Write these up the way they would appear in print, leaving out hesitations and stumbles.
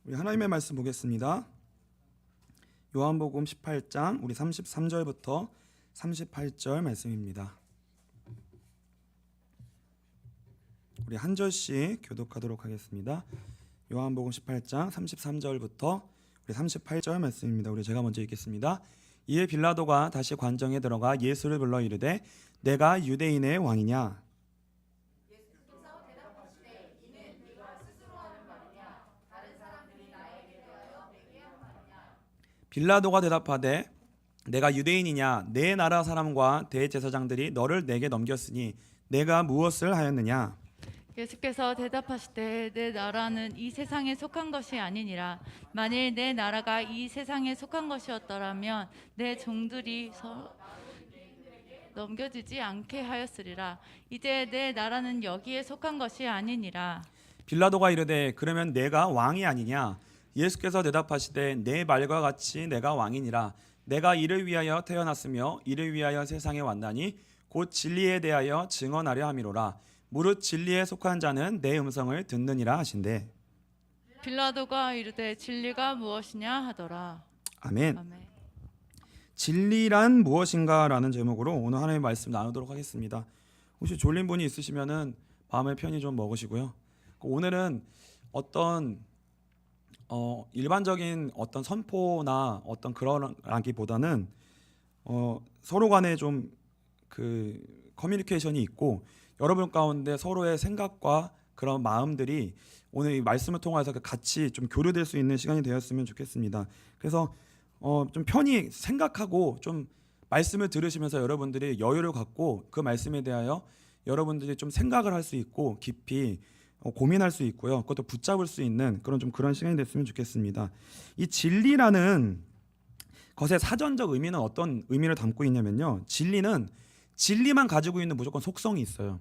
우리 하나님의 말씀 보겠습니다. 요한복음 18장 우리 33절부터 38절 말씀입니다. 우리 한 절씩 교독하도록 하겠습니다. 요한복음 18장 33절부터 우리 38절 말씀입니다. 우리 제가 먼저 읽겠습니다. 이에 빌라도가 다시 관정에 들어가 예수를 불러 이르되 내가 유대인의 왕이냐? 예수께서 대답하시되 이는 네가 스스로 하는 말이냐 다른 사람들이 나에게 대하여 내게 한 말이냐. 빌라도가 대답하되 내가 유대인이냐? 내 나라 사람과 대제사장들이 너를 내게 넘겼으니 내가 무엇을 하였느냐? 예수께서 대답하시되 내 나라는 이 세상에 속한 것이 아니니라. 만일 내 나라가 이 세상에 속한 것이었더라면 내 종들이 넘겨주지 않게 하였으리라. 이제 내 나라는 여기에 속한 것이 아니니라. 빌라도가 이르되 그러면 내가 왕이 아니냐? 예수께서 대답하시되 내 말과 같이 내가 왕이니라. 내가 이를 위하여 태어났으며 이를 위하여 세상에 왔나니 곧 진리에 대하여 증언하려 함이로라. 무릇 진리에 속한 자는 내 음성을 듣느니라 하신대. 빌라도가 이르되 진리가 무엇이냐 하더라. 아멘. 아멘. 진리란 무엇인가라는 제목으로 오늘 하나님의 말씀 나누도록 하겠습니다. 혹시 졸린 분이 있으시면은 마음을 편히 좀 먹으시고요. 오늘은 어떤 일반적인 어떤 선포나 어떤 그러기보다는 서로 간에 좀 그 커뮤니케이션이 있고 여러분 가운데 서로의 생각과 그런 마음들이 오늘 이 말씀을 통해서 같이 좀 교류될 수 있는 시간이 되었으면 좋겠습니다. 그래서 좀 편히 생각하고 좀 말씀을 들으시면서 여러분들이 여유를 갖고 그 말씀에 대하여 여러분들이 좀 생각을 할 수 있고 깊이 고민할 수 있고요. 그것도 붙잡을 수 있는 그런 시간이 됐으면 좋겠습니다. 이 진리라는 것의 사전적 의미는 어떤 의미를 담고 있냐면요. 진리는 진리만 가지고 있는 무조건 속성이 있어요.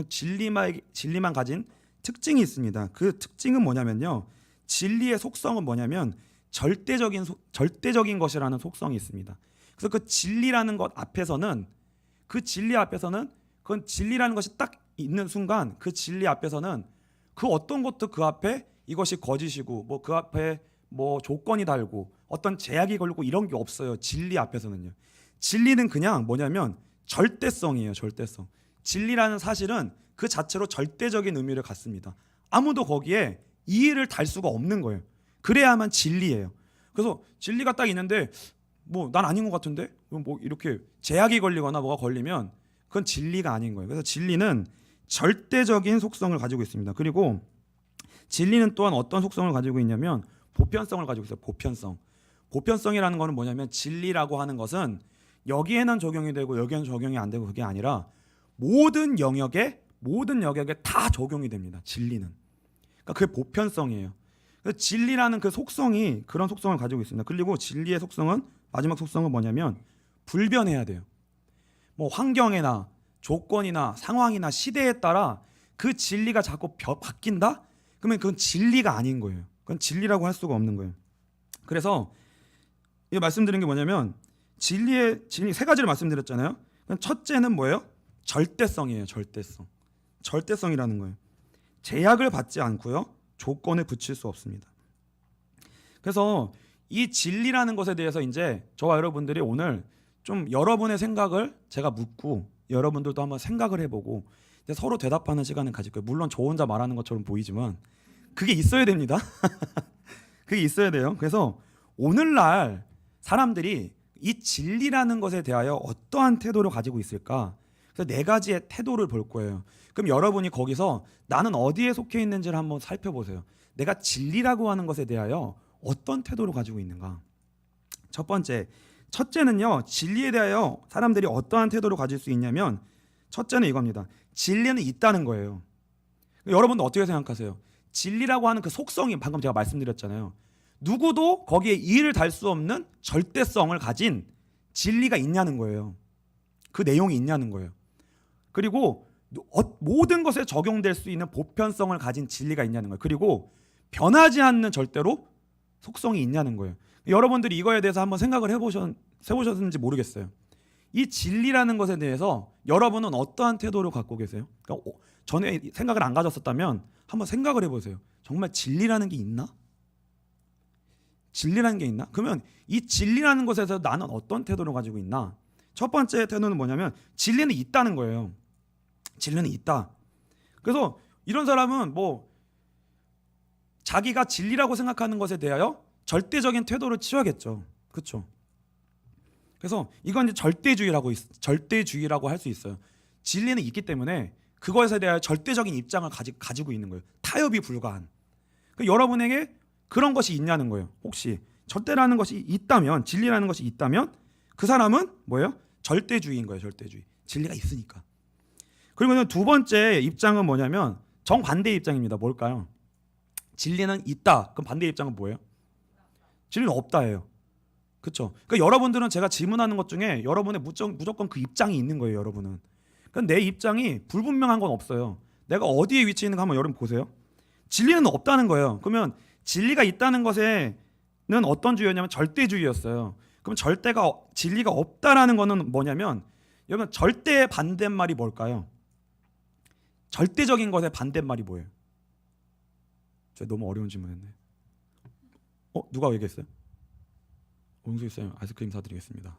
진리만 가진 특징이 있습니다. 그 특징은 뭐냐면요. 진리의 속성은 뭐냐면 절대적인 것이라는 속성이 있습니다. 그래서 그 진리라는 것 앞에서는 그건 진리라는 것이 딱 있는 순간 그 진리 앞에서는 그 어떤 것도 그 앞에 이것이 거짓이고 그 앞에 조건이 달고 어떤 제약이 걸리고 이런 게 없어요. 진리 앞에서는요. 진리는 그냥 뭐냐면 절대성이에요. 절대성. 진리라는 사실은 그 자체로 절대적인 의미를 갖습니다. 아무도 거기에 이의를 달 수가 없는 거예요. 그래야만 진리예요. 그래서 진리가 딱 있는데 난 아닌 것 같은데 이렇게 제약이 걸리거나 뭐가 걸리면 그건 진리가 아닌 거예요. 그래서 진리는 절대적인 속성을 가지고 있습니다. 그리고 진리는 또한 어떤 속성을 가지고 있냐면 보편성을 가지고 있어요. 보편성이라는 거는 뭐냐면 진리라고 하는 것은 여기에는 적용이 되고 여기에는 적용이 안 되고 그게 아니라 모든 영역에 다 적용이 됩니다. 진리는. 그러니까 그게 보편성이에요. 그래서 진리라는 그 속성이 그런 속성을 가지고 있습니다. 그리고 진리의 마지막 속성은 뭐냐면 불변해야 돼요. 환경이나 조건이나 상황이나 시대에 따라 그 진리가 자꾸 바뀐다? 그러면 그건 진리가 아닌 거예요. 그건 진리라고 할 수가 없는 거예요. 그래서 이 말씀드린 게 뭐냐면 진리 세 가지를 말씀드렸잖아요. 첫째는 뭐예요? 절대성이에요. 절대성이라는 거예요. 제약을 받지 않고요. 조건을 붙일 수 없습니다. 그래서 이 진리라는 것에 대해서 이제 저와 여러분들이 오늘 좀 여러분의 생각을 제가 묻고 여러분들도 한번 생각을 해보고 서로 대답하는 시간을 가질 거예요. 물론 저 혼자 말하는 것처럼 보이지만 그게 있어야 됩니다. 그게 있어야 돼요. 그래서 오늘날 사람들이 이 진리라는 것에 대하여 어떠한 태도를 가지고 있을까? 그래서 네 가지의 태도를 볼 거예요. 그럼 여러분이 거기서 나는 어디에 속해 있는지를 한번 살펴보세요. 내가 진리라고 하는 것에 대하여 어떤 태도를 가지고 있는가? 첫째는요. 진리에 대하여 사람들이 어떠한 태도를 가질 수 있냐면 첫째는 이겁니다. 진리는 있다는 거예요. 여러분도 어떻게 생각하세요? 진리라고 하는 그 속성이 방금 제가 말씀드렸잖아요. 누구도 거기에 이의를 달 수 없는 절대성을 가진 진리가 있냐는 거예요. 그 내용이 있냐는 거예요. 그리고 모든 것에 적용될 수 있는 보편성을 가진 진리가 있냐는 거예요. 그리고 변하지 않는 절대로 속성이 있냐는 거예요. 여러분들이 이거에 대해서 한번 생각을 해보셨는지 모르겠어요. 이 진리라는 것에 대해서 여러분은 어떠한 태도를 갖고 계세요? 그러니까 전에 생각을 안 가졌었다면 한번 생각을 해보세요. 정말 진리라는 게 있나? 진리라는 게 있나? 그러면 이 진리라는 것에서 나는 어떤 태도를 가지고 있나? 첫 번째 태도는 뭐냐면 진리는 있다는 거예요. 진리는 있다. 그래서 이런 사람은 뭐 자기가 진리라고 생각하는 것에 대하여 절대적인 태도를 취하겠죠. 그렇죠? 그래서 이건 이제 절대주의라고 할 수 있어요. 진리는 있기 때문에 그것에 대하여 절대적인 입장을 가지고 있는 거예요. 타협이 불가한. 그러니까 여러분에게 그런 것이 있냐는 거예요. 혹시 절대라는 것이 있다면, 진리라는 것이 있다면 그 사람은 뭐예요? 절대주의인 거예요. 절대주의. 진리가 있으니까. 그리고 두 번째 입장은 뭐냐면 정반대의 입장입니다. 뭘까요? 진리는 있다. 그럼 반대 입장은 뭐예요? 진리는 없다예요. 그렇죠? 그러니까 여러분들은 제가 질문하는 것 중에 여러분의 무조건 그 입장이 있는 거예요. 여러분은. 그러니까 내 입장이 불분명한 건 없어요. 내가 어디에 위치해 있는가 한번 여러분 보세요. 진리는 없다는 거예요. 그러면 진리가 있다는 것에는 어떤 주의였냐면 절대주의였어요. 그럼 진리가 없다라는 거는 뭐냐면 여러분 절대의 반대말이 뭘까요? 절대적인 것의 반대말이 뭐예요? 저 너무 어려운 질문했네. 누가 얘기했어요? 용수 쌤 아이스크림 사드리겠습니다.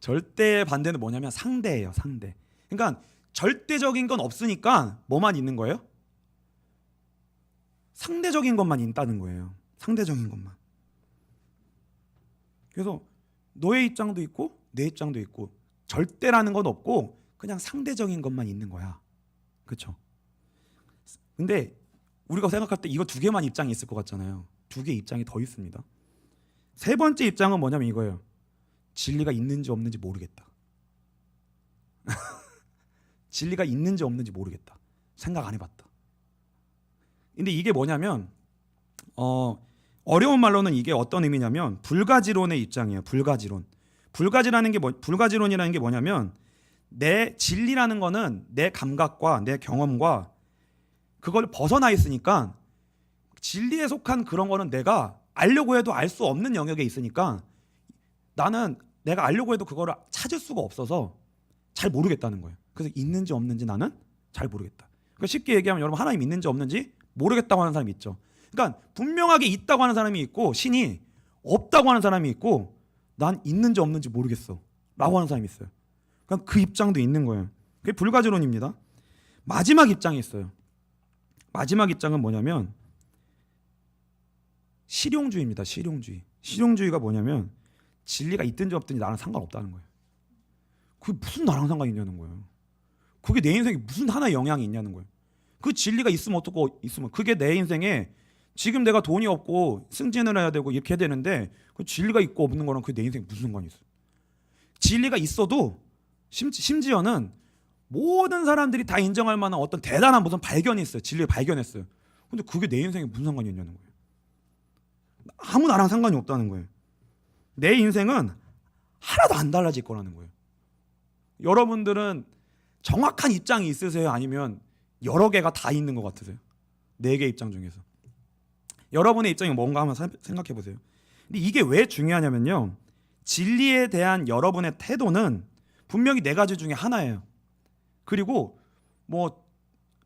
절대의 반대는 뭐냐면 상대예요. 상대. 그러니까 절대적인 건 없으니까 뭐만 있는 거예요? 상대적인 것만 있다는 거예요. 상대적인 것만. 그래서 너의 입장도 있고 내 입장도 있고 절대라는 건 없고 그냥 상대적인 것만 있는 거야. 그렇죠? 근데 우리가 생각할 때 이거 두 개만 입장이 있을 것 같잖아요. 두 개 입장이 더 있습니다. 세 번째 입장은 뭐냐면 이거예요. 진리가 있는지 없는지 모르겠다. 진리가 있는지 없는지 모르겠다. 생각 안 해봤다. 근데 이게 뭐냐면 어려운 말로는 이게 어떤 의미냐면 불가지론의 입장이에요. 불가지론이라는 게 뭐냐면 내 진리라는 거는 내 감각과 내 경험과 그걸 벗어나 있으니까 진리에 속한 그런 거는 내가 알려고 해도 알 수 없는 영역에 있으니까 나는 내가 알려고 해도 그거를 찾을 수가 없어서 잘 모르겠다는 거예요. 그래서 있는지 없는지 나는 잘 모르겠다. 그러니까 쉽게 얘기하면 여러분 하나님 있는지 없는지 모르겠다고 하는 사람이 있죠. 그러니까 분명하게 있다고 하는 사람이 있고 신이 없다고 하는 사람이 있고 난 있는지 없는지 모르겠어 라고 하는 사람이 있어요. 그러니까 그 입장도 있는 거예요. 그게 불가지론입니다. 마지막 입장이 있어요. 마지막 입장은 뭐냐면 실용주의입니다. 실용주의가 뭐냐면 진리가 있든지 없든지 나랑 상관없다는 거예요. 그게 무슨 나랑 상관이 있냐는 거예요. 그게 내 인생에 무슨 하나의 영향이 있냐는 거예요. 그 진리가 있으면 어떻고 있으면 그게 내 인생에 지금 내가 돈이 없고 승진을 해야 되고 이렇게 해야 되는데 그 진리가 있고 없는 거랑 그게 내 인생에 무슨 상관이 있어요. 진리가 있어도 심지어는 모든 사람들이 다 인정할 만한 어떤 대단한 무슨 발견이 있어요. 진리를 발견했어요. 근데 그게 내 인생에 무슨 상관이 있냐는 거예요. 아무 나랑 상관이 없다는 거예요. 내 인생은 하나도 안 달라질 거라는 거예요. 여러분들은 정확한 입장이 있으세요? 아니면 여러 개가 다 있는 것 같으세요? 네 개 입장 중에서 여러분의 입장이 뭔가 한번 생각해 보세요. 근데 이게 왜 중요하냐면요, 진리에 대한 여러분의 태도는 분명히 네 가지 중에 하나예요. 그리고 뭐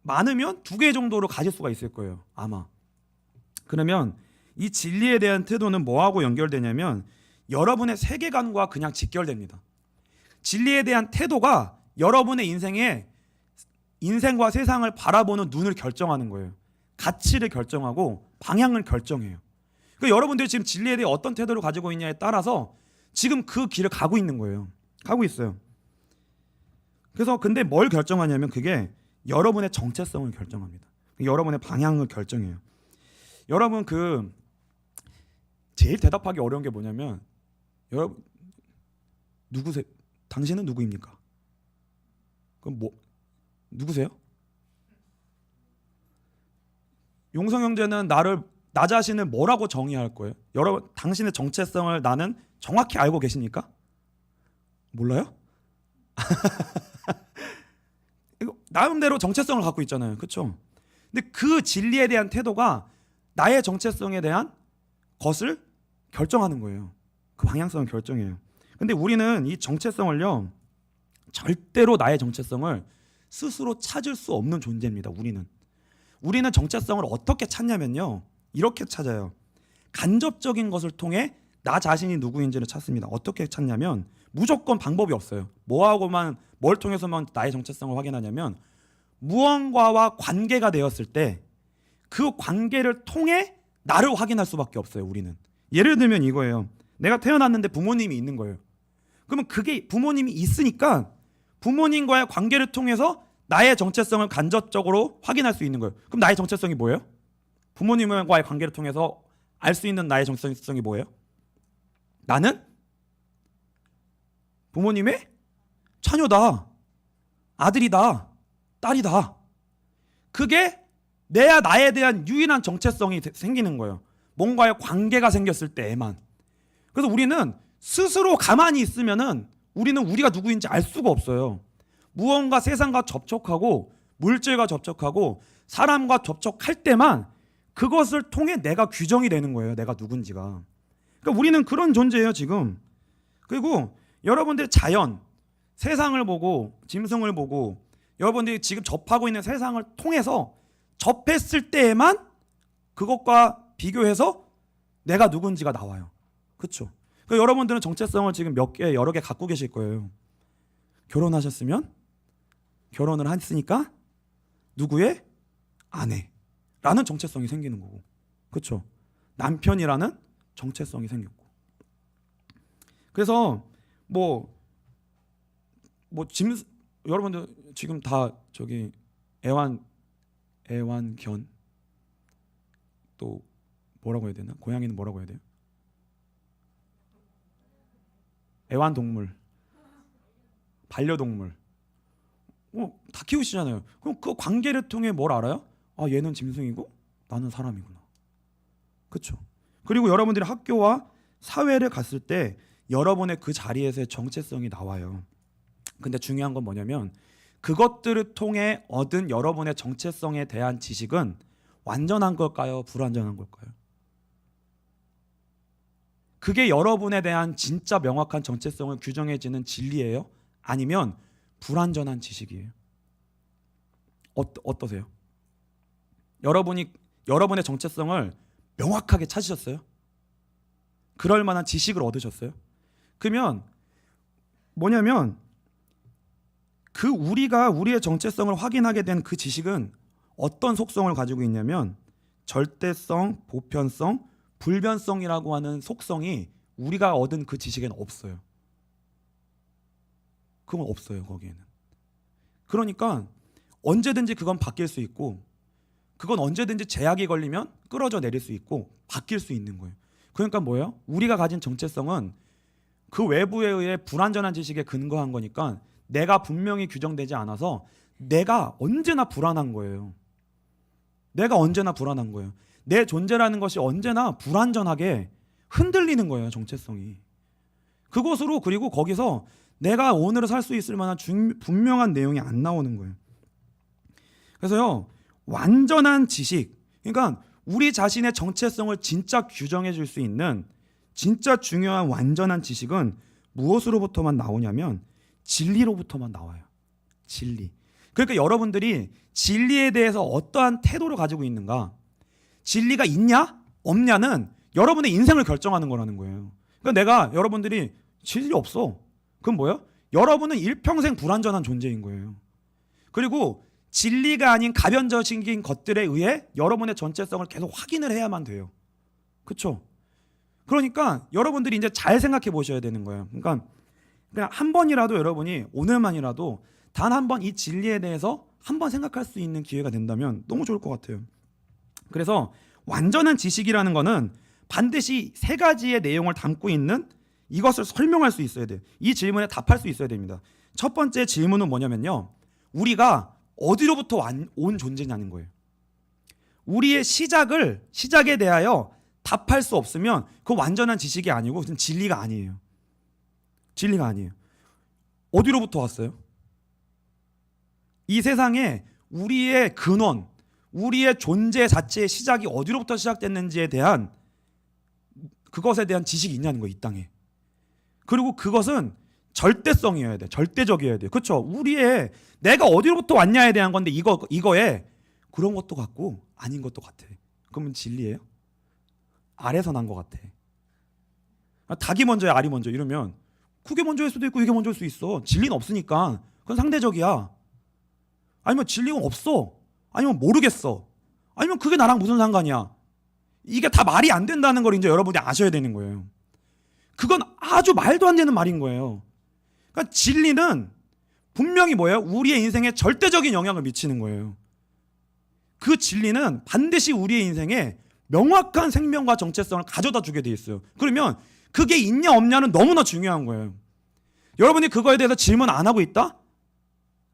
많으면 두 개 정도로 가질 수가 있을 거예요, 아마. 그러면 이 진리에 대한 태도는 뭐하고 연결되냐면 여러분의 세계관과 그냥 직결됩니다. 진리에 대한 태도가 여러분의 인생과 세상을 바라보는 눈을 결정하는 거예요. 가치를 결정하고 방향을 결정해요. 그러니까 여러분들이 지금 진리에 대해 어떤 태도를 가지고 있냐에 따라서 지금 그 길을 가고 있는 거예요. 가고 있어요. 그래서 근데 뭘 결정하냐면 그게 여러분의 정체성을 결정합니다. 여러분의 방향을 결정해요. 여러분 제일 대답하기 어려운 게 뭐냐면 여러분 누구세요? 당신은 누구입니까? 그럼 누구세요? 용성 형제는 나 자신을 뭐라고 정의할 거예요? 여러분 당신의 정체성을 나는 정확히 알고 계십니까? 몰라요? 나름대로 정체성을 갖고 있잖아요. 그렇죠? 근데 그 진리에 대한 태도가 나의 정체성에 대한 것을 결정하는 거예요. 그 방향성을 결정해요. 근데 우리는 이 정체성을요, 절대로 나의 정체성을 스스로 찾을 수 없는 존재입니다. 우리는 정체성을 어떻게 찾냐면요, 이렇게 찾아요. 간접적인 것을 통해 나 자신이 누구인지를 찾습니다. 어떻게 찾냐면 무조건 방법이 없어요. 뭘 통해서만 나의 정체성을 확인하냐면 무언가와 관계가 되었을 때 그 관계를 통해 나를 확인할 수밖에 없어요. 우리는. 예를 들면 이거예요. 내가 태어났는데 부모님이 있는 거예요. 그러면 그게 부모님이 있으니까 부모님과의 관계를 통해서 나의 정체성을 간접적으로 확인할 수 있는 거예요. 그럼 나의 정체성이 뭐예요? 부모님과의 관계를 통해서 알 수 있는 나의 정체성이 뭐예요? 나는 부모님의 자녀다, 아들이다, 딸이다. 그게 나에 대한 유일한 정체성이 생기는 거예요. 뭔가의 관계가 생겼을 때에만. 그래서 우리는 스스로 가만히 있으면은 우리는 우리가 누구인지 알 수가 없어요. 무언가 세상과 접촉하고 물질과 접촉하고 사람과 접촉할 때만 그것을 통해 내가 규정이 되는 거예요. 내가 누군지가. 그러니까 우리는 그런 존재예요, 지금. 그리고 여러분들 자연, 세상을 보고 짐승을 보고 여러분들이 지금 접하고 있는 세상을 통해서 접했을 때에만 그것과 비교해서 내가 누군지가 나와요. 그렇죠? 그러니까 여러분들은 정체성을 지금 여러 개 갖고 계실 거예요. 결혼하셨으면 결혼을 했으니까 누구의 아내라는 정체성이 생기는 거고, 그렇죠? 남편이라는 정체성이 생겼고. 그래서 여러분들 지금 다 저기 애완견 또 뭐라고 해야 되나? 고양이는 뭐라고 해야 돼요? 애완동물, 반려동물, 다 키우시잖아요. 그럼 그 관계를 통해 뭘 알아요? 아, 얘는 짐승이고 나는 사람이구나. 그렇죠? 그리고 여러분들이 학교와 사회를 갔을 때 여러분의 그 자리에서의 정체성이 나와요. 근데 중요한 건 뭐냐면 그것들을 통해 얻은 여러분의 정체성에 대한 지식은 완전한 걸까요? 불완전한 걸까요? 그게 여러분에 대한 진짜 명확한 정체성을 규정해지는 진리예요? 아니면 불완전한 지식이에요? 어떠세요? 여러분의 정체성을 명확하게 찾으셨어요? 그럴 만한 지식을 얻으셨어요? 그러면 뭐냐면 우리가 우리의 정체성을 확인하게 된 그 지식은 어떤 속성을 가지고 있냐면 절대성, 보편성, 불변성이라고 하는 속성이 우리가 얻은 그 지식에는 없어요. 그건 없어요, 거기에는. 그러니까 언제든지 그건 바뀔 수 있고 그건 언제든지 제약이 걸리면 끌어져 내릴 수 있고 바뀔 수 있는 거예요. 그러니까 뭐예요? 우리가 가진 정체성은 그 외부에 의해 불완전한 지식에 근거한 거니까 내가 분명히 규정되지 않아서 내가 언제나 불안한 거예요. 내가 언제나 불안한 거예요. 내 존재라는 것이 언제나 불완전하게 흔들리는 거예요, 정체성이. 그것으로 그리고 거기서 내가 오늘 살 수 있을 만한 분명한 내용이 안 나오는 거예요. 그래서요, 완전한 지식, 그러니까 우리 자신의 정체성을 진짜 규정해 줄 수 있는 진짜 중요한 완전한 지식은 무엇으로부터만 나오냐면 진리로부터만 나와요. 진리. 그러니까 여러분들이 진리에 대해서 어떠한 태도를 가지고 있는가, 진리가 있냐 없냐는 여러분의 인생을 결정하는 거라는 거예요. 그러니까 여러분들이 진리 없어, 그럼 뭐예요? 여러분은 일평생 불완전한 존재인 거예요. 그리고 진리가 아닌 가변적인 것들에 의해 여러분의 정체성을 계속 확인을 해야만 돼요. 그렇죠? 그러니까 여러분들이 이제 잘 생각해 보셔야 되는 거예요. 그러니까 그냥 한 번이라도 여러분이 오늘만이라도 단 한 번 이 진리에 대해서 한 번 생각할 수 있는 기회가 된다면 너무 좋을 것 같아요. 그래서 완전한 지식이라는 거는 반드시 세 가지의 내용을 담고 있는 이것을 설명할 수 있어야 돼요. 이 질문에 답할 수 있어야 됩니다. 첫 번째 질문은 뭐냐면요, 우리가 어디로부터 온 존재냐는 거예요. 우리의 시작에 대하여 답할 수 없으면 그 완전한 지식이 아니고 그건 진리가 아니에요. 진리가 아니에요. 어디로부터 왔어요? 이 세상에 우리의 근원, 우리의 존재 자체의 시작이 어디로부터 시작됐는지에 대한 그것에 대한 지식이 있냐는 거예요, 이 땅에. 그리고 그것은 절대성이어야 돼. 절대적이어야 돼. 그렇죠? 내가 어디로부터 왔냐에 대한 건데 이거에 그런 것도 같고 아닌 것도 같아. 그러면 진리예요? 알에서 난 것 같아. 닭이 먼저야 알이 먼저 이러면 그게 먼저일 수도 있고 이게 먼저일 수 있어. 진리는 없으니까 그건 상대적이야. 아니면 진리가 없어. 아니면 모르겠어. 아니면 그게 나랑 무슨 상관이야. 이게 다 말이 안 된다는 걸 이제 여러분이 아셔야 되는 거예요. 그건 아주 말도 안 되는 말인 거예요. 그러니까 진리는 분명히 뭐예요? 우리의 인생에 절대적인 영향을 미치는 거예요. 그 진리는 반드시 우리의 인생에 명확한 생명과 정체성을 가져다 주게 돼 있어요. 그러면 그게 있냐 없냐는 너무나 중요한 거예요. 여러분이 그거에 대해서 질문 안 하고 있다?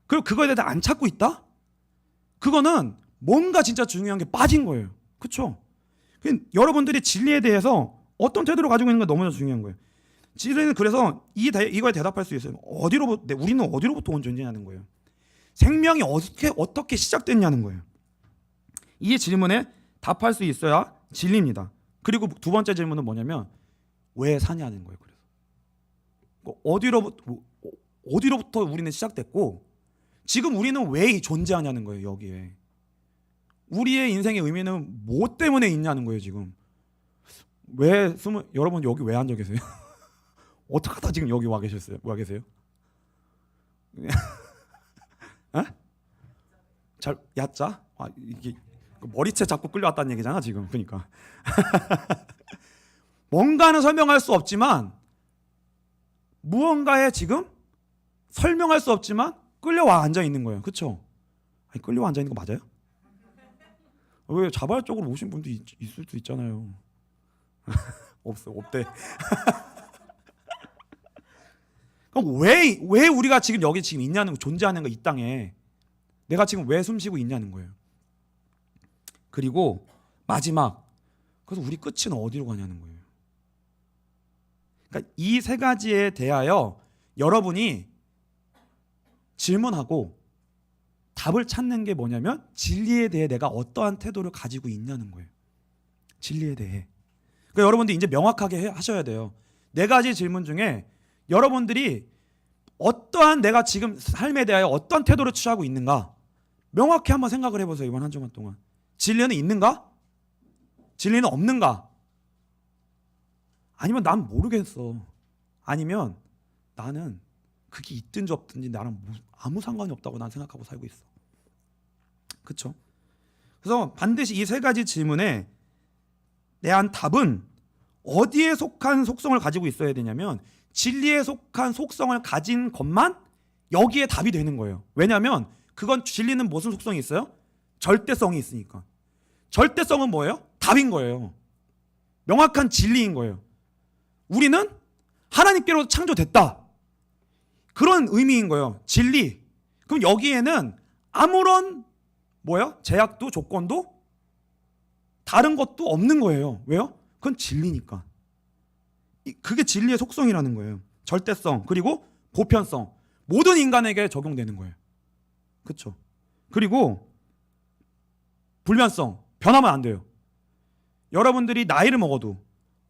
그리고 그거에 대해서 안 찾고 있다? 그거는 뭔가 진짜 중요한 게 빠진 거예요. 그렇죠? 여러분들이 진리에 대해서 어떤 태도를 가지고 있는 게 너무나 중요한 거예요. 진리는 그래서 이거에 대답할 수 있어요. 우리는 어디로부터 온 존재냐는 거예요. 생명이 어떻게 시작됐냐는 거예요. 이 질문에 답할 수 있어야 진리입니다. 그리고 두 번째 질문은 뭐냐면 왜 사냐는 거예요. 그래서 어디로부터 우리는 시작됐고 지금 우리는 왜 존재하냐는 거예요. 여기에 우리의 인생의 의미는 뭐 때문에 있냐는 거예요. 지금 여러분 여기 왜 앉아 계세요? 어떻게 하다 지금 여기 와 계셨어요? 와 계세요? 어? 잘 얕자? 이게 머리채 잡고 끌려왔다는 얘기잖아 지금. 그러니까 뭔가는 설명할 수 없지만 무언가에 지금 설명할 수 없지만 끌려와 앉아 있는 거예요. 그렇죠? 아니, 끌려와 앉아 있는 거 맞아요? 왜 자발적으로 오신 분도 있을 수 있잖아요. 없대. 그럼 왜 우리가 지금 여기 지금 있냐는 거, 존재하는 거, 이 땅에 내가 지금 왜 숨쉬고 있냐는 거예요. 그리고 마지막, 그래서 우리 끝은 어디로 가냐는 거예요. 그러니까 이 세 가지에 대하여 여러분이 질문하고 답을 찾는 게 뭐냐면 진리에 대해 내가 어떠한 태도를 가지고 있냐는 거예요. 진리에 대해. 그러니까 여러분들이 이제 명확하게 하셔야 돼요. 네 가지 질문 중에 여러분들이 어떠한 내가 지금 삶에 대하여 어떤 태도를 취하고 있는가 명확히 한번 생각을 해보세요. 이번 한 주간 동안 진리는 있는가? 진리는 없는가? 아니면 난 모르겠어. 아니면 나는 그게 있든지 없든지 나랑 아무 상관이 없다고 난 생각하고 살고 있어. 그렇죠? 그래서 반드시 이 세 가지 질문에 대한 답은 어디에 속한 속성을 가지고 있어야 되냐면 진리에 속한 속성을 가진 것만 여기에 답이 되는 거예요. 왜냐하면 그건 진리는 무슨 속성이 있어요? 절대성이 있으니까. 절대성은 뭐예요? 답인 거예요. 명확한 진리인 거예요. 우리는 하나님께로 창조됐다. 그런 의미인 거예요. 진리. 그럼 여기에는 아무런 제약도 조건도 다른 것도 없는 거예요. 왜요? 그건 진리니까. 그게 진리의 속성이라는 거예요. 절대성 그리고 보편성 모든 인간에게 적용되는 거예요. 그렇죠? 그리고 불변성 변하면 안 돼요. 여러분들이 나이를 먹어도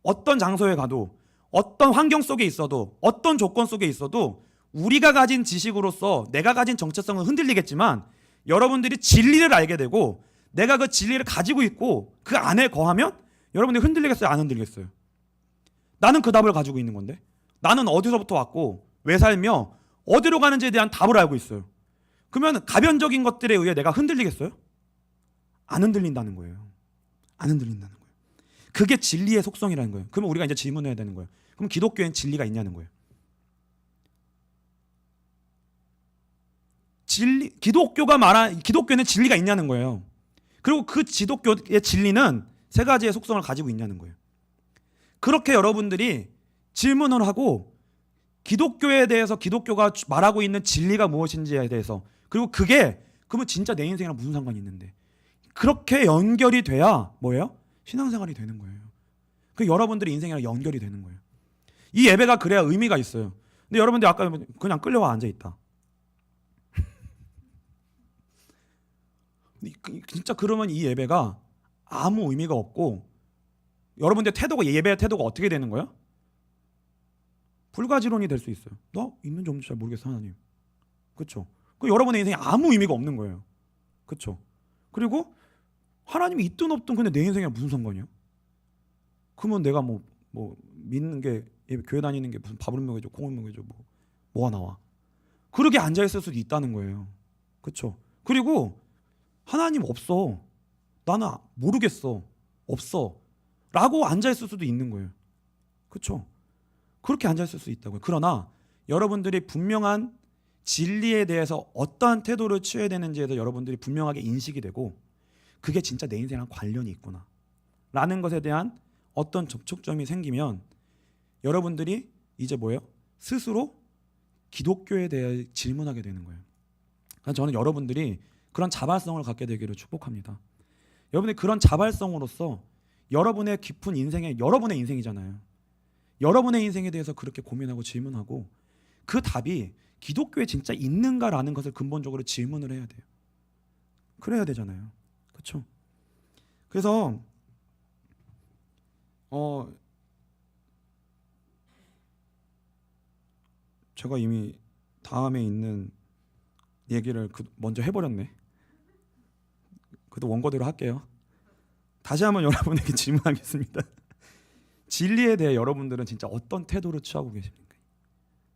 어떤 장소에 가도 어떤 환경 속에 있어도 어떤 조건 속에 있어도 우리가 가진 지식으로서 내가 가진 정체성은 흔들리겠지만 여러분들이 진리를 알게 되고 내가 그 진리를 가지고 있고 그 안에 거하면 여러분들이 흔들리겠어요? 안 흔들리겠어요? 나는 그 답을 가지고 있는 건데 나는 어디서부터 왔고 왜 살며 어디로 가는지에 대한 답을 알고 있어요. 그러면 가변적인 것들에 의해 내가 흔들리겠어요? 안 흔들린다는 거예요. 안 흔들린다는 거예요. 그게 진리의 속성이라는 거예요. 그러면 우리가 이제 질문해야 되는 거예요. 그럼 기독교엔 진리가 있냐는 거예요. 기독교는 진리가 있냐는 거예요. 그리고 그 기독교의 진리는 세 가지의 속성을 가지고 있냐는 거예요. 그렇게 여러분들이 질문을 하고 기독교에 대해서 기독교가 말하고 있는 진리가 무엇인지에 대해서 그리고 그러면 진짜 내 인생이랑 무슨 상관이 있는데 그렇게 연결이 돼야 신앙생활이 되는 거예요. 그 여러분들의 인생이랑 연결이 되는 거예요. 이 예배가 그래야 의미가 있어요. 근데 여러분들이 아까 그냥 끌려와 앉아있다. 진짜 그러면 이 예배가 아무 의미가 없고 여러분들 예배의 태도가 어떻게 되는 거야? 불가지론이 될 수 있어요. 나 있는지 없는지 잘 모르겠어 하나님. 그렇죠? 그 여러분의 인생에 아무 의미가 없는 거예요. 그렇죠? 그리고 하나님이 있든 없든 근데 내 인생이랑 무슨 상관이야? 그러면 내가 뭐 믿는 게 교회 다니는 게 무슨 밥을 먹여줘, 콩을 먹여줘, 뭐가 나와? 그렇게 앉아 있을 수도 있다는 거예요. 그렇죠? 그리고 하나님 없어. 나는 모르겠어. 없어. 라고 앉아 있을 수도 있는 거예요. 그렇죠? 그렇게 앉아 있을 수 있다고요. 그러나 여러분들이 분명한 진리에 대해서 어떠한 태도를 취해야 되는지에 대해서 여러분들이 분명하게 인식이 되고 그게 진짜 내 인생이랑 관련이 있구나 라는 것에 대한 어떤 접촉점이 생기면 여러분들이 이제 뭐예요? 스스로 기독교에 대해 질문하게 되는 거예요. 그래서 저는 여러분들이 그런 자발성을 갖게 되기를 축복합니다. 여러분들이 그런 자발성으로서 여러분의 깊은 인생에, 여러분의 인생이잖아요. 여러분의 인생에 대해서 그렇게 고민하고 질문하고 그 답이 기독교에 진짜 있는가라는 것을 근본적으로 질문을 해야 돼요. 그래야 되잖아요. 그렇죠? 그래서 제가 이미 다음에 있는 얘기를 먼저 해버렸네. 그래도 원고대로 할게요. 다시 한번 여러분에게 질문하겠습니다. 진리에 대해 여러분들은 진짜 어떤 태도를 취하고 계십니까?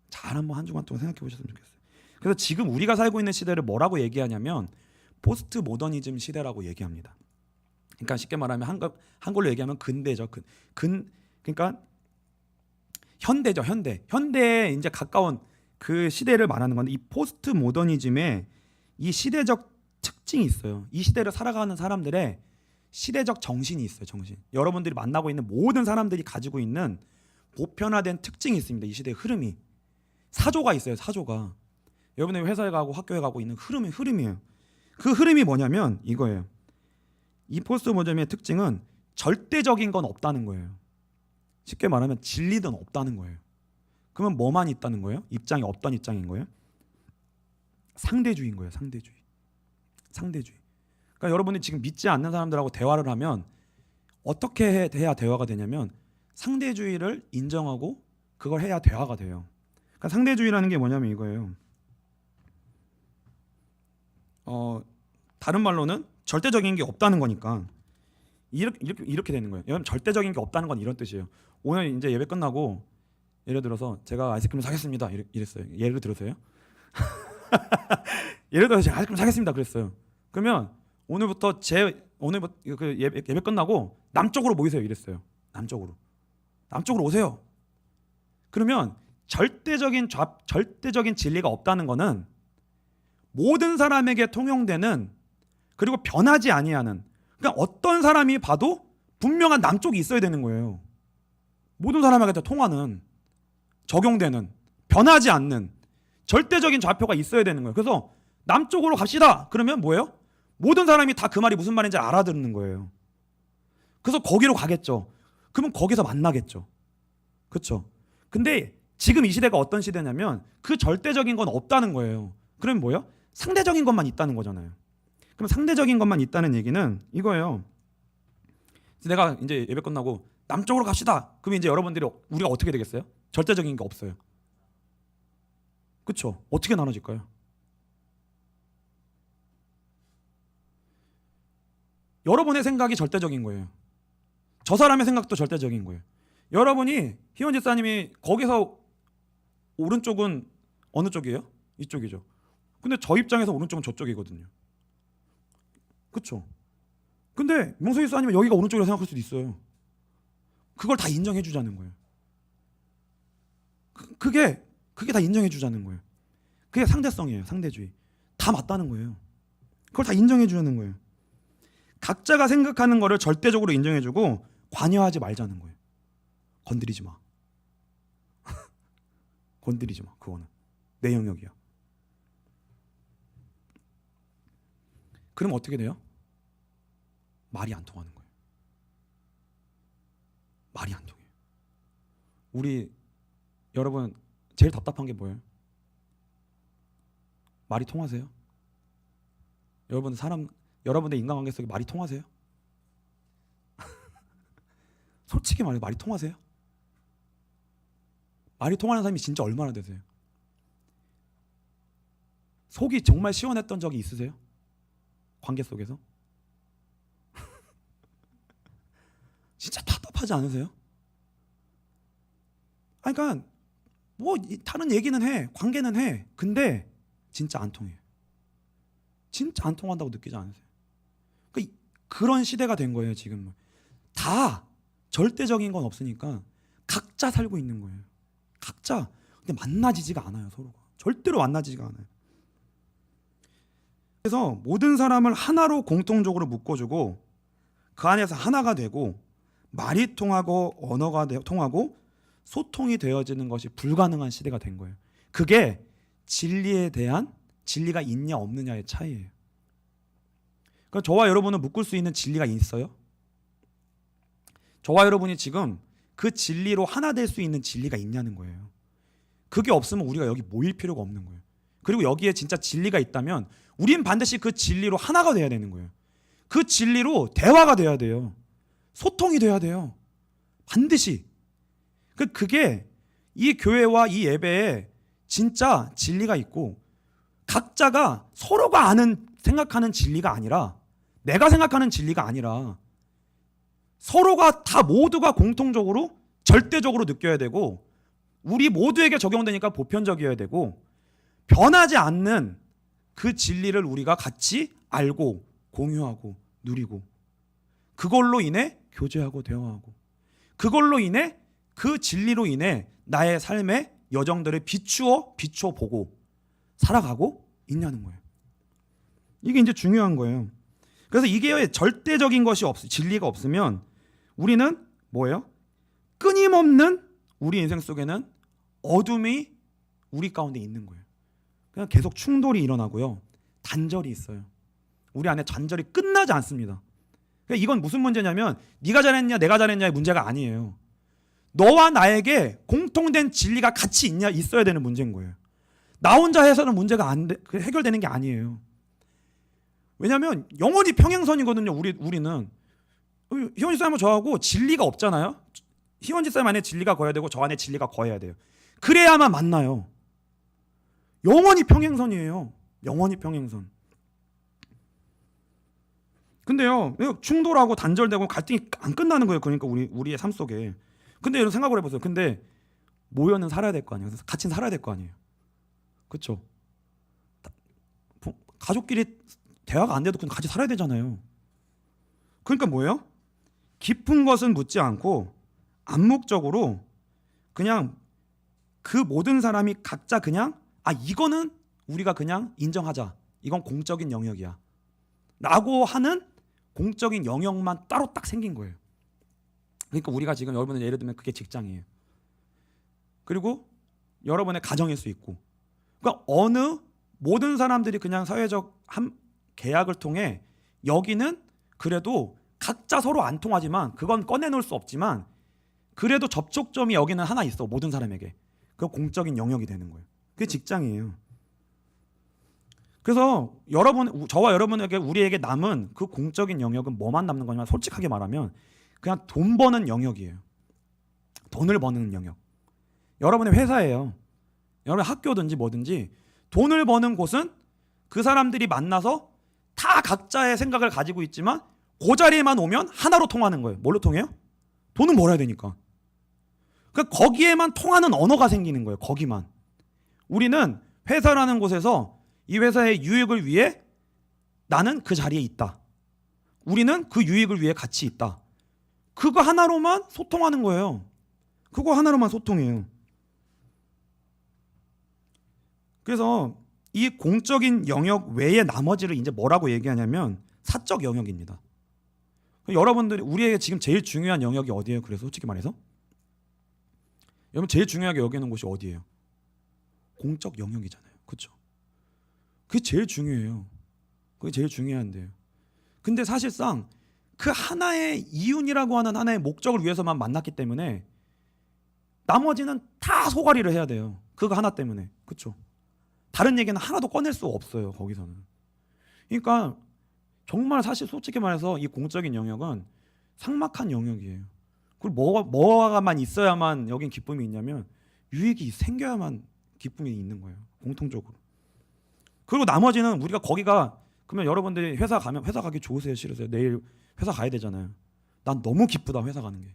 잘 한번 한 주간 동안 생각해 보셨으면 좋겠어요. 그래서 지금 우리가 살고 있는 시대를 뭐라고 얘기하냐면 포스트 모더니즘 시대라고 얘기합니다. 그러니까 쉽게 말하면 한글로 얘기하면 근대죠. 그러니까 현대죠. 현대에 이제 가까운 그 시대를 말하는 건데 이 포스트 모더니즘에 이 시대적 특징이 있어요. 이 시대를 살아가는 사람들의 시대적 정신이 있어요. 정신. 여러분들이 만나고 있는 모든 사람들이 가지고 있는 보편화된 특징이 있습니다. 이 시대의 흐름이. 사조가 있어요. 사조가. 여러분의 회사에 가고 학교에 가고 있는 흐름이에요. 그 흐름이 뭐냐면 이거예요. 이 포스트 모더니즘의 특징은 절대적인 건 없다는 거예요. 쉽게 말하면 진리는 없다는 거예요. 그러면 뭐만 있다는 거예요? 입장이 어떤 입장인 거예요? 상대주의인 거예요. 상대주의. 그러니까 여러분이 지금 믿지 않는 사람들하고 대화를 하면 어떻게 해야 대화가 되냐면 상대주의를 인정하고 그걸 해야 대화가 돼요. 그러니까 상대주의라는 게 뭐냐면 이거예요. 다른 말로는 절대적인 게 없다는 거니까 이렇게 되는 거예요. 여러분 절대적인 게 없다는 건 이런 뜻이에요. 오늘 이제 예배 끝나고 예를 들어서 제가 아이스크림 사겠습니다 이랬어요. 예를 들어서요. 예를 들어서 제가 아이스크림 사겠습니다 그랬어요. 그러면 오늘부터 그 예배 끝나고 남쪽으로 모이세요 이랬어요. 남쪽으로 오세요. 그러면 절대적인 진리가 없다는 거는 모든 사람에게 통용되는 그리고 변하지 아니하는 그러니까 어떤 사람이 봐도 분명한 남쪽이 있어야 되는 거예요. 모든 사람에게 다 통하는 적용되는 변하지 않는 절대적인 좌표가 있어야 되는 거예요. 그래서 남쪽으로 갑시다. 그러면 뭐예요? 모든 사람이 다 그 말이 무슨 말인지 알아듣는 거예요. 그래서 거기로 가겠죠. 그러면 거기서 만나겠죠. 그렇죠? 근데 지금 이 시대가 어떤 시대냐면 그 절대적인 건 없다는 거예요. 그러면 뭐예요? 상대적인 것만 있다는 거잖아요. 그럼 상대적인 것만 있다는 얘기는 이거예요. 내가 이제 예배 끝나고 남쪽으로 갑시다. 그럼 이제 여러분들이 우리가 어떻게 되겠어요? 절대적인 게 없어요. 그렇죠? 어떻게 나눠질까요? 여러분의 생각이 절대적인 거예요. 저 사람의 생각도 절대적인 거예요. 여러분이 희원 집사님이 거기서 오른쪽은 어느 쪽이에요? 이쪽이죠. 근데 저 입장에서 오른쪽은 저쪽이거든요. 그렇죠? 근데 명수 집사님은 여기가 오른쪽이라고 생각할 수도 있어요. 그걸 다 인정해 주자는 거예요. 그게 다 인정해 주자는 거예요. 그게 상대성이에요. 상대주의. 다 맞다는 거예요. 그걸 다 인정해 주자는 거예요. 각자가 생각하는 거를 절대적으로 인정해 주고 관여하지 말자는 거예요. 건드리지 마. 건드리지 마. 그거는 내 영역이야. 그럼 어떻게 돼요? 말이 안 통하는 거예요. 말이 안 통해요. 우리 여러분 제일 답답한 게 뭐예요? 말이 통하세요? 여러분의 인간관계 속에 말이 통하세요? 솔직히 말해 말이 통하세요? 말이 통하는 사람이 진짜 얼마나 되세요? 속이 정말 시원했던 적이 있으세요? 관계 속에서? 진짜 답답하죠. 답답하지 않으세요? 아니, 그러니까 뭐 다른 얘기는 해, 관계는 해. 근데 진짜 안 통해요. 진짜 안 통한다고 느끼지 않으세요? 그러니까 그런 시대가 된 거예요. 지금 다 절대적인 건 없으니까 각자 살고 있는 거예요. 각자. 근데 만나지지가 않아요. 서로가 절대로 만나지지가 않아요. 그래서 모든 사람을 하나로 공통적으로 묶어주고 그 안에서 하나가 되고 말이 통하고 언어가 통하고 소통이 되어지는 것이 불가능한 시대가 된 거예요. 그게 진리에 대한 진리가 있냐 없느냐의 차이예요. 그러니까 저와 여러분은 묶을 수 있는 진리가 있어요? 저와 여러분이 지금 그 진리로 하나 될 수 있는 진리가 있냐는 거예요. 그게 없으면 우리가 여기 모일 필요가 없는 거예요. 그리고 여기에 진짜 진리가 있다면 우린 반드시 그 진리로 하나가 돼야 되는 거예요. 그 진리로 대화가 돼야 돼요. 소통이 돼야 돼요. 반드시. 그게 이 교회와 이 예배에 진짜 진리가 있고 각자가 서로가 아는 생각하는 진리가 아니라 내가 생각하는 진리가 아니라 서로가 다 모두가 공통적으로 절대적으로 느껴야 되고 우리 모두에게 적용되니까 보편적이어야 되고 변하지 않는 그 진리를 우리가 같이 알고 공유하고 누리고 그걸로 인해 교제하고 대화하고 그걸로 인해 그 진리로 인해 나의 삶의 여정들을 비춰보고 살아가고 있냐는 거예요. 이게 이제 중요한 거예요. 그래서 이게 절대적인 것이 진리가 없으면 우리는 뭐예요? 끊임없는 우리 인생 속에는 어둠이 우리 가운데 있는 거예요. 그냥 계속 충돌이 일어나고요. 단절이 있어요. 우리 안에 단절이 끝나지 않습니다. 그러니까 이건 무슨 문제냐면 네가 잘했냐 내가 잘했냐의 문제가 아니에요. 너와 나에게 공통된 진리가 같이 있어야 되는 문제인 거예요. 나 혼자 해서는 문제가 해결되는 게 아니에요. 왜냐하면 영원히 평행선이거든요. 우리는 희원지 쌤하고 저하고 진리가 없잖아요. 희원지 쌤 안에 진리가 거해야 되고 저 안에 진리가 거해야 돼요. 그래야만 만나요. 영원히 평행선이에요. 영원히 평행선. 근데요, 충돌하고 단절되고 갈등이 안 끝나는 거예요. 그러니까 우리의 삶 속에. 근데 여러분 생각을 해보세요. 근데 모여는 살아야 될 거 아니에요. 같이 살아야 될 거 아니에요. 그렇죠? 가족끼리 대화가 안 돼도 그냥 같이 살아야 되잖아요. 그러니까 뭐예요? 깊은 것은 묻지 않고 암묵적으로 그냥 그 모든 사람이 각자 그냥 이거는 우리가 그냥 인정하자. 이건 공적인 영역이야. 라고 하는 공적인 영역만 따로 딱 생긴 거예요. 그러니까 우리가 지금 여러분은 예를 들면 그게 직장이에요. 그리고 여러분의 가정일 수 있고. 그러니까 모든 사람들이 그냥 사회적 계약을 통해 여기는 그래도 각자 서로 안 통하지만 그건 꺼내놓을 수 없지만 그래도 접촉점이 여기는 하나 있어. 모든 사람에게. 그 공적인 영역이 되는 거예요. 그게 직장이에요. 그래서 저와 여러분에게 우리에게 남은 그 공적인 영역은 뭐만 남는 거냐면 솔직하게 말하면 그냥 돈 버는 영역이에요. 돈을 버는 영역. 여러분의 회사예요. 여러분의 학교든지 뭐든지 돈을 버는 곳은 그 사람들이 만나서 다 각자의 생각을 가지고 있지만 그 자리에만 오면 하나로 통하는 거예요. 뭘로 통해요? 돈은 벌어야 되니까. 그러니까 거기에만 통하는 언어가 생기는 거예요. 거기만. 우리는 회사라는 곳에서 이 회사의 유익을 위해 나는 그 자리에 있다. 우리는 그 유익을 위해 같이 있다. 그거 하나로만 소통하는 거예요. 그거 하나로만 소통해요. 그래서 이 공적인 영역 외에 나머지를 이제 뭐라고 얘기하냐면 사적 영역입니다. 여러분들이 우리에게 지금 제일 중요한 영역이 어디예요? 그래서 솔직히 말해서 여러분 제일 중요하게 여기는 곳이 어디예요? 공적 영역이잖아요. 그렇죠? 그게 제일 중요해요. 그게 제일 중요한데요. 근데 사실상 그 하나의 이윤이라고 하는 하나의 목적을 위해서만 만났기 때문에 나머지는 다 소가리를 해야 돼요. 그거 하나 때문에. 그렇죠? 다른 얘기는 하나도 꺼낼 수 없어요. 거기서는. 그러니까 정말 사실 솔직히 말해서 이 공적인 영역은 삭막한 영역이에요. 그리고 뭐가만 있어야만 여긴 기쁨이 있냐면 유익이 생겨야만 기쁨이 있는 거예요. 공통적으로. 그리고 나머지는 우리가 거기가 그러면 여러분들이 회사 가기 좋으세요? 싫으세요? 내일 회사 가야 되잖아요. 난 너무 기쁘다 회사 가는 게.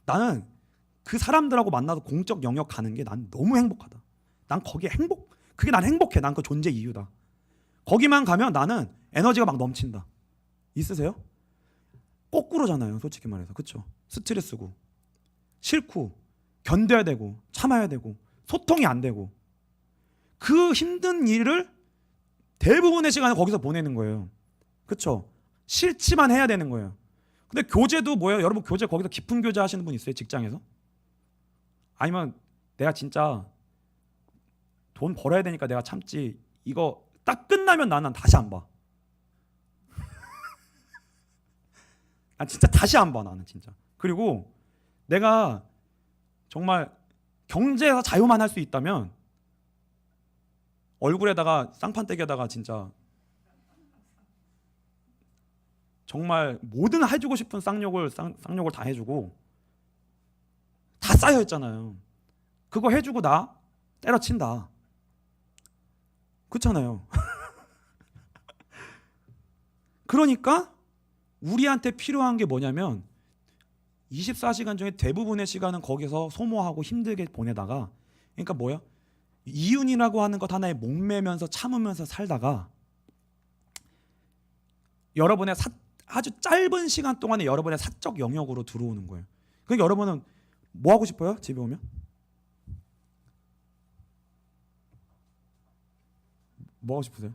나는 그 사람들하고 만나서 공적 영역 가는 게 난 너무 행복하다. 난 거기에 그게 난 행복해. 난 그 존재 이유다. 거기만 가면 나는 에너지가 막 넘친다. 있으세요? 거꾸로잖아요, 솔직히 말해서. 그렇죠? 스트레스고 싫고 견뎌야 되고 참아야 되고 소통이 안 되고 그 힘든 일을 대부분의 시간을 거기서 보내는 거예요. 그렇죠? 싫지만 해야 되는 거예요. 근데 교제도 뭐예요? 여러분 교제 거기서 깊은 교제 하시는 분 있어요? 직장에서? 아니면 내가 진짜 돈 벌어야 되니까 내가 참지, 이거 딱 끝나면 나는 다시 안 봐. 난 진짜 다시 안 봐, 나는 진짜. 그리고 내가 정말 경제에서 자유만 할 수 있다면 얼굴에다가 쌍판대기에다가 진짜 정말 모든 해주고 싶은 쌍욕을 다 해주고, 다 쌓여 있잖아요. 그거 해주고 나 때려친다. 그렇잖아요. 그러니까 우리한테 필요한 게 뭐냐면 24시간 중에 대부분의 시간은 거기서 소모하고 힘들게 보내다가, 그러니까 뭐야? 이윤이라고 하는 것 하나에 목매면서 참으면서 살다가 여러분의 아주 짧은 시간 동안에 여러분의 사적 영역으로 들어오는 거예요. 그러니까 여러분은 뭐 하고 싶어요? 집에 오면? 뭐 하고 싶으세요?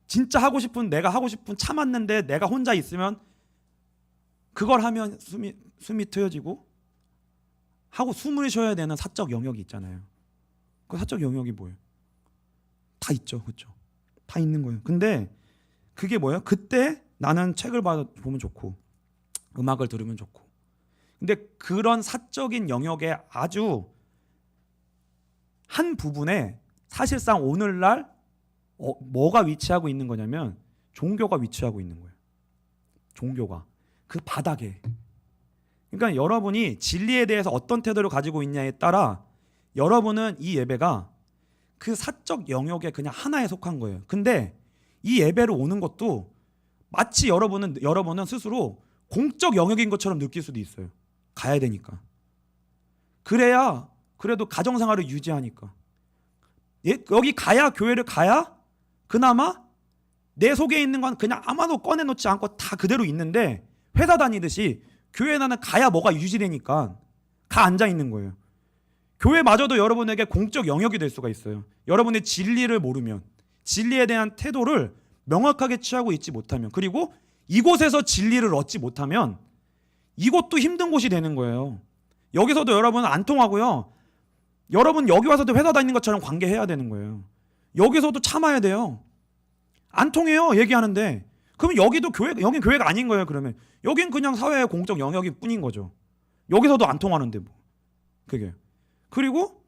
진짜 하고 싶은, 내가 하고 싶은 참았는데 내가 혼자 있으면 그걸 하면 숨이 트여지고 하고 숨을 쉬어야 되는 사적 영역이 있잖아요. 그 사적 영역이 뭐예요? 다 있죠. 그렇죠? 다 있는 거예요. 근데 그게 뭐예요? 그때 나는 책을 보면 좋고 음악을 들으면 좋고, 근데 그런 사적인 영역의 아주 한 부분에 사실상 오늘날 뭐가 위치하고 있는 거냐면 종교가 위치하고 있는 거예요. 종교가 그 바닥에. 그러니까 여러분이 진리에 대해서 어떤 태도를 가지고 있냐에 따라 여러분은 이 예배가 그 사적 영역의 그냥 하나에 속한 거예요. 근데 이 예배를 오는 것도 마치 여러분은 스스로 공적 영역인 것처럼 느낄 수도 있어요. 가야 되니까. 그래야 그래도 가정생활을 유지하니까. 여기 가야, 교회를 가야 그나마 내 속에 있는 건 그냥 아무도 꺼내놓지 않고 다 그대로 있는데, 회사 다니듯이 교회 나는 가야 뭐가 유지되니까 가 앉아 있는 거예요. 교회마저도 여러분에게 공적 영역이 될 수가 있어요. 여러분의 진리를 모르면, 진리에 대한 태도를 명확하게 취하고 있지 못하면, 그리고 이곳에서 진리를 얻지 못하면 이곳도 힘든 곳이 되는 거예요. 여기서도 여러분은 안 통하고요. 여러분 여기 와서도 회사 다니는 것처럼 관계해야 되는 거예요. 여기서도 참아야 돼요. 안 통해요, 얘기하는데. 그러면 여긴 교회가 아닌 거예요. 그러면 여긴 그냥 사회의 공적 영역일 뿐인 거죠. 여기서도 안 통하는데 뭐. 그게. 그리고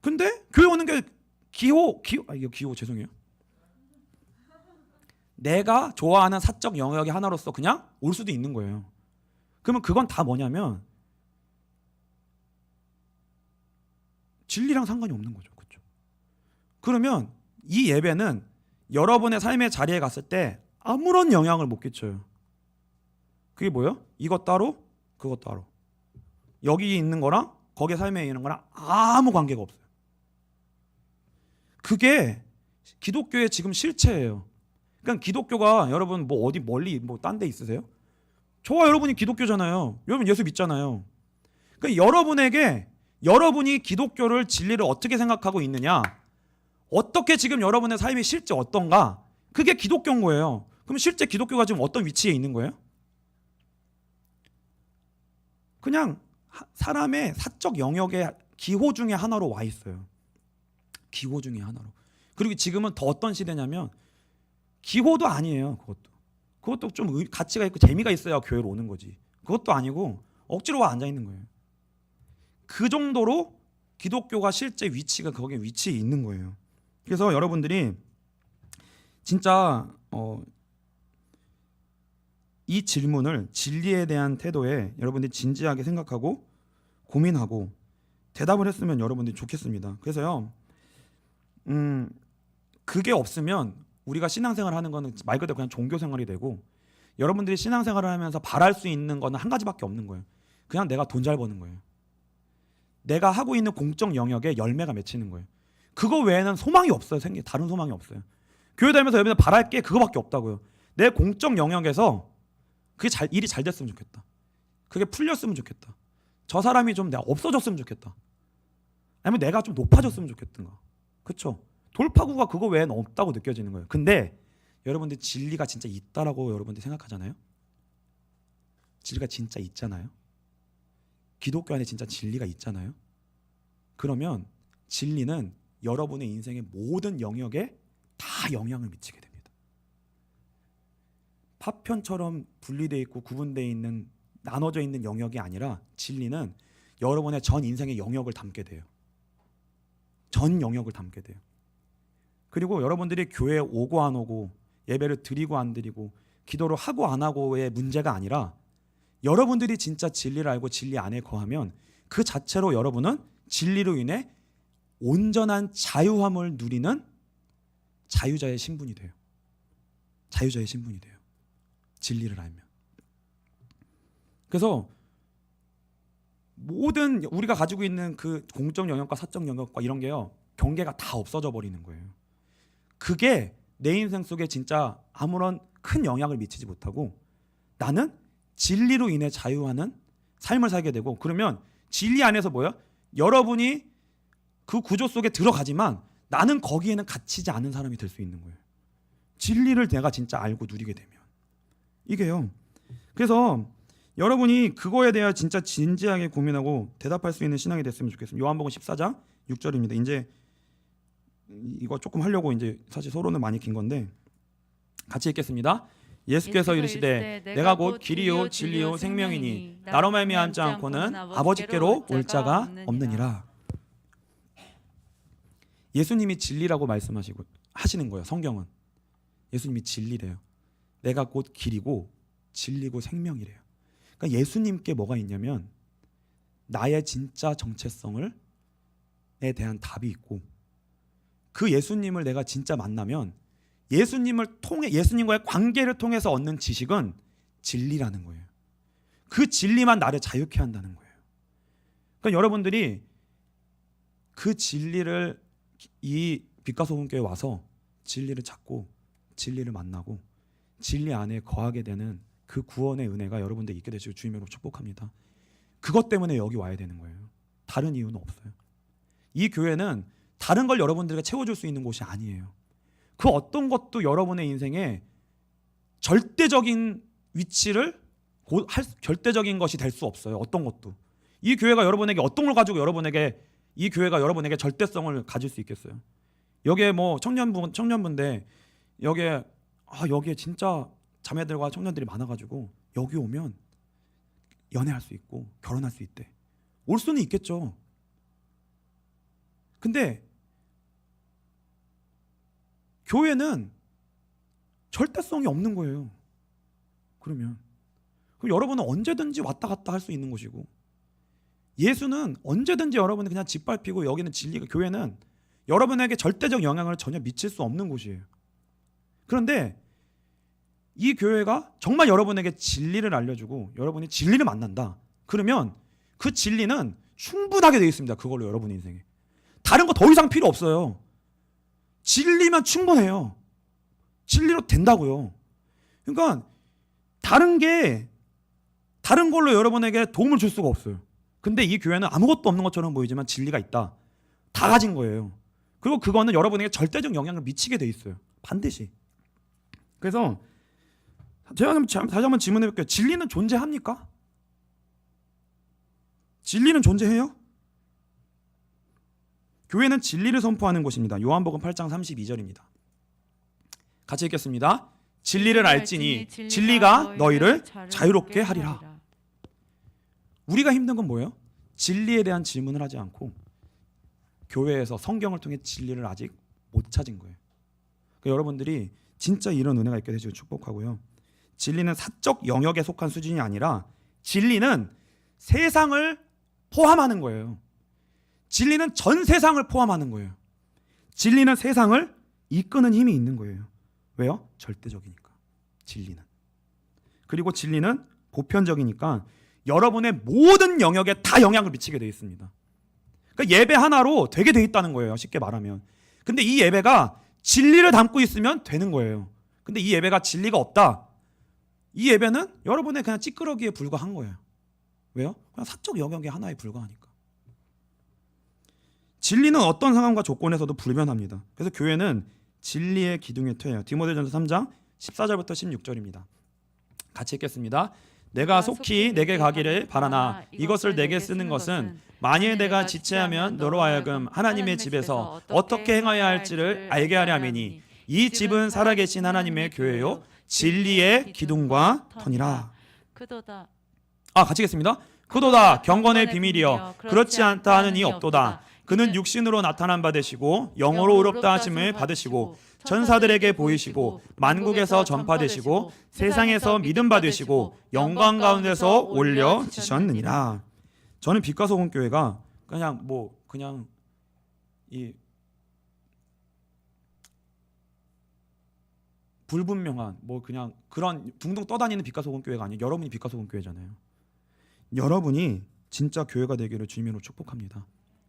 근데 교회 오는 게 이거 기호 죄송해요. 내가 좋아하는 사적 영역의 하나로서 그냥 올 수도 있는 거예요. 그러면 그건 다 뭐냐면 진리랑 상관이 없는 거죠. 그렇죠? 그러면 이 예배는 여러분의 삶의 자리에 갔을 때 아무런 영향을 못 끼쳐요. 그게 뭐예요? 이것 따로 그것 따로. 여기 있는 거랑 거기 삶에 있는 거랑 아무 관계가 없어요. 그게 기독교의 지금 실체예요. 그러니까 기독교가 여러분 뭐 어디 멀리 뭐 딴 데 있으세요? 저와 여러분이 기독교잖아요. 여러분 예수 믿잖아요. 그러니까 여러분이 기독교를 진리를 어떻게 생각하고 있느냐, 어떻게 지금 여러분의 삶이 실제 어떤가, 그게 기독교인 거예요. 그럼 실제 기독교가 지금 어떤 위치에 있는 거예요? 그냥 사람의 사적 영역의 기호 중에 하나로 와 있어요. 기호 중에 하나로. 그리고 지금은 더 어떤 시대냐면 기호도 아니에요. 그것도 좀 가치가 있고 재미가 있어야 교회로 오는 거지. 그것도 아니고 억지로 와 앉아 있는 거예요. 그 정도로 기독교가 실제 위치가 거기에 위치해 있는 거예요. 그래서 여러분들이 진짜 이 질문을 진리에 대한 태도에 여러분들이 진지하게 생각하고 고민하고 대답을 했으면 여러분들이 좋겠습니다. 그래서요, 그게 없으면 우리가 신앙생활 하는 거는 말 그대로 그냥 종교생활이 되고, 여러분들이 신앙생활을 하면서 바랄 수 있는 거는 한 가지밖에 없는 거예요. 그냥 내가 돈 잘 버는 거예요. 내가 하고 있는 공적 영역에 열매가 맺히는 거예요. 그거 외에는 소망이 없어요. 다른 소망이 없어요. 교회 다니면서 여러분들 바랄 게 그거밖에 없다고요. 내 공적 영역에서 일이 잘 됐으면 좋겠다. 그게 풀렸으면 좋겠다. 저 사람이 좀 내가 없어졌으면 좋겠다. 아니면 내가 좀 높아졌으면 좋겠던가. 그렇죠? 돌파구가 그거 외에는 없다고 느껴지는 거예요. 근데 여러분들 진리가 진짜 있다라고 여러분들 생각하잖아요. 진리가 진짜 있잖아요. 기독교 안에 진짜 진리가 있잖아요. 그러면 진리는 여러분의 인생의 모든 영역에 다 영향을 미치게 됩니다. 파편처럼 분리되어 있고 구분되어 있는 나눠져 있는 영역이 아니라 진리는 여러분의 전 인생의 영역을 담게 돼요. 전 영역을 담게 돼요. 그리고 여러분들이 교회에 오고 안 오고 예배를 드리고 안 드리고 기도를 하고 안 하고의 문제가 아니라 여러분들이 진짜 진리를 알고 진리 안에 거하면 그 자체로 여러분은 진리로 인해 온전한 자유함을 누리는 자유자의 신분이 돼요. 자유자의 신분이 돼요. 진리를 알면. 그래서 모든 우리가 가지고 있는 그 공적 영역과 사적 영역과 이런 게요, 경계가 다 없어져 버리는 거예요. 그게 내 인생 속에 진짜 아무런 큰 영향을 미치지 못하고 나는 진리로 인해 자유하는 삶을 살게 되고, 그러면 진리 안에서 뭐야? 여러분이 그 구조 속에 들어가지만 나는 거기에는 갇히지 않은 사람이 될 수 있는 거예요. 진리를 내가 진짜 알고 누리게 되면 이게요. 그래서 여러분이 그거에 대해 진짜 진지하게 고민하고 대답할 수 있는 신앙이 됐으면 좋겠습니다. 요한복음 14장 6절입니다. 이제 이거 조금 하려고 이제 사실 서론은 많이 긴 건데 같이 읽겠습니다. 예수께서 이르시되 내가 곧 길이요 진리요 생명이니 나로 말미암지 않고는 아버지께로 올 자가 없느니라. 예수님이 진리라고 말씀하시고 하시는 거예요. 성경은 예수님이 진리래요. 내가 곧 길이고 진리고 생명이래요. 그러니까 예수님께 뭐가 있냐면 나의 진짜 정체성에 대한 답이 있고, 그 예수님을 내가 진짜 만나면 예수님을 통해, 예수님과의 관계를 통해서 얻는 지식은 진리라는 거예요. 그 진리만 나를 자유케 한다는 거예요. 그러니까 여러분들이 그 진리를 이 빛과 소금 교회에 와서 진리를 찾고 진리를 만나고 진리 안에 거하게 되는 그 구원의 은혜가 여러분들 있게 되시고 주님으로 축복합니다. 그것 때문에 여기 와야 되는 거예요. 다른 이유는 없어요. 이 교회는 다른 걸 여러분들에게 채워줄 수 있는 곳이 아니에요. 그 어떤 것도 여러분의 인생에 절대적인 위치를 절대적인 것이 될 수 없어요. 어떤 것도. 이 교회가 여러분에게 어떤 걸 가지고 이 교회가 여러분에게 절대성을 가질 수 있겠어요. 여기에 뭐 청년분인데 여기에 진짜 자매들과 청년들이 많아가지고 여기 오면 연애할 수 있고 결혼할 수 있대. 올 수는 있겠죠. 근데 교회는 절대성이 없는 거예요. 그럼 여러분은 언제든지 왔다 갔다 할 수 있는 곳이고, 예수는 언제든지 여러분이 그냥 짓밟히고, 여기는 진리가, 교회는 여러분에게 절대적 영향을 전혀 미칠 수 없는 곳이에요. 그런데 이 교회가 정말 여러분에게 진리를 알려주고 여러분이 진리를 만난다. 그러면 그 진리는 충분하게 되어 있습니다. 그걸로 여러분의 인생에 다른 거 더 이상 필요 없어요. 진리면 충분해요. 진리로 된다고요. 그러니까 다른 걸로 여러분에게 도움을 줄 수가 없어요. 근데 이 교회는 아무것도 없는 것처럼 보이지만 진리가 있다. 다 가진 거예요. 그리고 그거는 여러분에게 절대적 영향을 미치게 돼 있어요. 반드시. 그래서 제가 다시 한번 질문해 볼게요. 진리는 존재합니까? 진리는 존재해요? 교회는 진리를 선포하는 곳입니다. 요한복음 8장 32절입니다. 같이 읽겠습니다. 진리를 알지니 진리가 너희를 자유롭게 하리라. 우리가 힘든 건 뭐예요? 진리에 대한 질문을 하지 않고 교회에서 성경을 통해 진리를 아직 못 찾은 거예요. 그러니까 여러분들이 진짜 이런 은혜가 있게 되시길 축복하고요. 진리는 사적 영역에 속한 수준이 아니라 진리는 세상을 포함하는 거예요. 진리는 전 세상을 포함하는 거예요. 진리는 세상을 이끄는 힘이 있는 거예요. 왜요? 절대적이니까. 진리는. 그리고 진리는 보편적이니까 여러분의 모든 영역에 다 영향을 미치게 돼 있습니다. 그러니까 예배 하나로 되게 돼 있다는 거예요. 쉽게 말하면. 근데 이 예배가 진리를 담고 있으면 되는 거예요. 근데 이 예배가 진리가 없다. 이 예배는 여러분의 그냥 찌끄러기에 불과한 거예요. 왜요? 그냥 사적 영역의 하나에 불과하니까. 진리는 어떤 상황과 조건에서도 불변합니다. 그래서 교회는 진리의 기둥에 터예요. 디모데전서 3장 14절부터 16절입니다. 같이 읽겠습니다. 내가 속히 내게 가기를 바라나 이것을 내게 쓰는 것은 만일 내가 지체하면 너로 하여금 하나님의 집에서 어떻게 행하여야 할지를 알게 하려 함이니 이 집은 살아계신 하나님의 교회요 진리의 기둥과 터니라. 그도다. 같이 읽겠습니다. 그도다 경건의 비밀이여 그렇지 않다 하는 이 없도다. 그는 육신으로 나타난 바 되시고 영으로 의롭다 하심을 받으시고 천사들에게 보이시고 만국에서 전파되시고 세상에서 믿음 받으시고 영광 가운데서 올려지셨느니라. 저는 빛과 소금 교회가 그냥 이 불분명한 그냥 그런 둥둥 떠다니는 빛과 소금 교회가 아니에요. 여러분이 빛과 소금 교회잖아요. 여러분이 진짜 교회가 되기를 주님으로 축복합니다.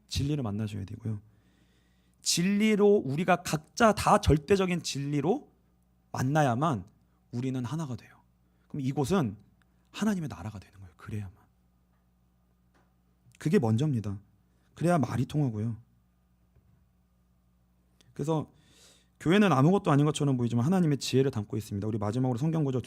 진리를 만나셔야 되고요. 진리로 우리가 각자 다 절대적인 진리로 만나야만 우리는 하나가 돼요. 그럼 이곳은 하나님의 나라가 되는 거예요. 그래야만. 그게 먼저입니다. 그래야 말이 통하고요. 그래서 교회는 아무것도 아닌 것처럼 보이지만 하나님의 지혜를 담고 있습니다. 우리 마지막으로 성경 구절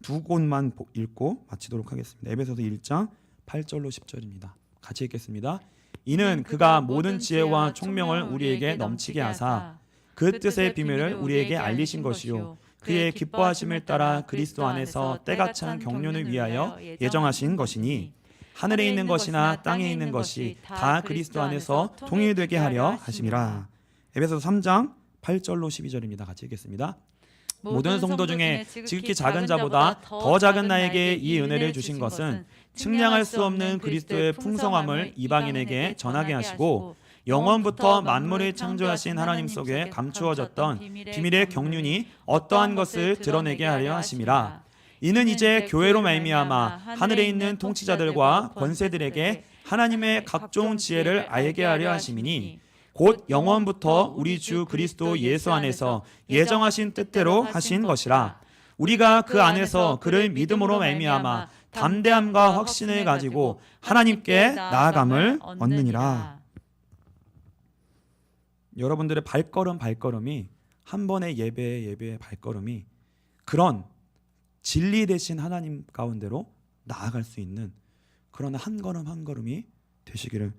두 곳만 읽고 마치도록 하겠습니다. 에베소서 1장 8절로 10절입니다. 같이 읽겠습니다. 이는 그가 모든 지혜와 총명을 우리에게 넘치게 하사 그 뜻의 비밀을 우리에게 알리신 것이요 그의 기뻐하심을 따라 그리스도 안에서 때가 찬 경륜을 위하여 예정하신 것이니 하늘에 있는 것이나 땅에 있는 것이 다 그리스도 안에서 통일되게 하려 하심이라. 에베소서 3장 8절로 12절입니다. 같이 읽겠습니다. 모든 성도 중에 지극히 작은 자보다 더 작은 나에게 이 은혜를 주신 것은 측량할 수 없는 그리스도의 풍성함을 이방인에게 전하게 하시고 영원부터 만물을 창조하신 하나님 속에 감추어졌던 비밀의 경륜이 어떠한 것을 드러내게 하려 하심이라. 이는 이제 교회로 말미암아 하늘에 있는 통치자들과 권세들에게 하나님의 각종 지혜를 알게 하려 하심이니 곧 영원부터 우리 주 그리스도 예수 안에서 예정하신 뜻대로 하신 것이라. 우리가 그 안에서 그를 믿음으로 말미암아 담대함과 확신을 가지고 하나님께 나아감을 얻느니라. 여러분들의 발걸음이 한 번의 예배의 발걸음이 그런 진리 되신 하나님 가운데로 나아갈 수 있는 그런 한 걸음이 되시기를